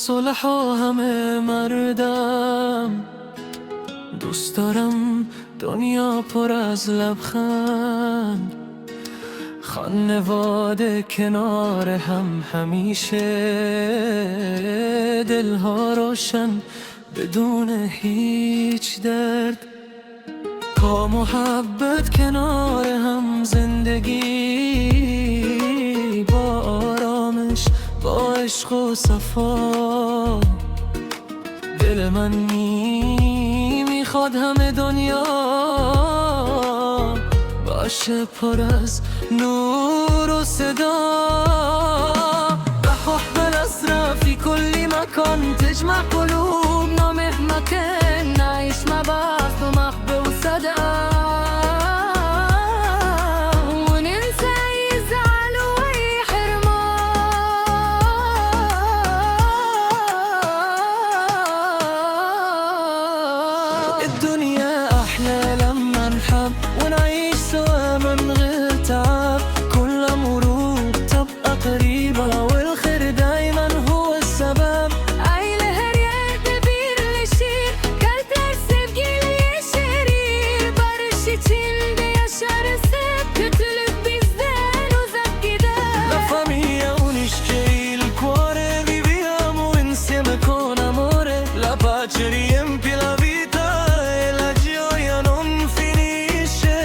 صلح و همه مردم، دوست دارم دنیا پر از لبخند، خانواده کنار هم همیشه، دلها روشن بدون هیچ درد، با محبت کنار هم زندگی، با آرامش، با عشق و صفا. دل من میخواد همه دنیا باشه پر از نور و صدا. بحب الأسرى في كل مكان، تجمع قلوبنا مهما كان، نعيش مع بعض ومحبة وصداقة، وننسى أي زعل وأي حرمان. الدنيا أحلى لما نحب ونعيش سوا من غير تعب، كل مرور تبقى قريبة والخير دايما هو السبب. Aileler yerde birleşir, kalpler sevgiyle yeşerir, barış içinde yaşarız hep, kötülük bizden uzak gider. La famiglia unisce il cuore, viviamo insieme con amore, la pace riempie la vita e la gioia non finisce.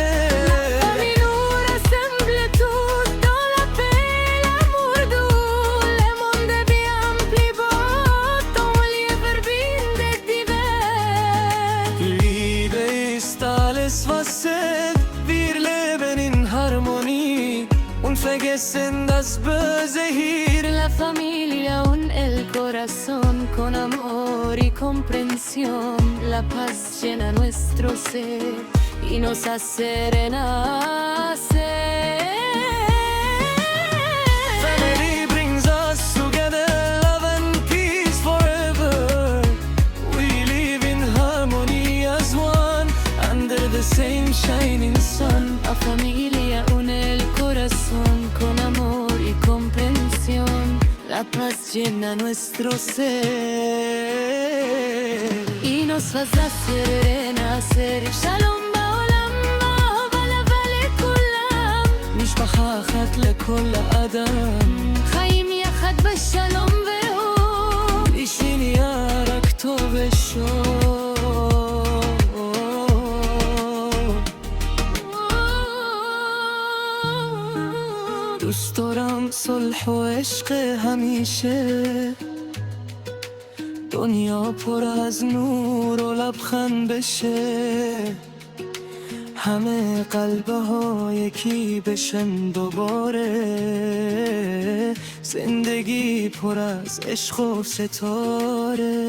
La famiglia rassemble tutto, la paix, l'amor doux, le monde bien plus beau, ton lieu verbindet divers. Liebe ist alles, was zählt, wir leben in Harmonie und vergessen das Böse hier. La familia un el corazón, con amor y comprensión, la paz llena nuestro ser y nos hace renacer. Family brings us together, love and peace forever. We live in harmony as one, under the same shining sun. A familia une el corazón, con amor y comprensión, la paz llena nuestro ser y nos hace renacer. Shalom בעולם, אהבה לכולם, משפחה אחת לכל האדם, חיים יחד בשלום ואור, איש נהיה רק טוב ושור. دوست دارم صلح و عشق همیشه، دنیا پر از نور و لبخند بشه، همه قلبه ها یکی بشن دوباره، زندگی پر از عشق و ستاره.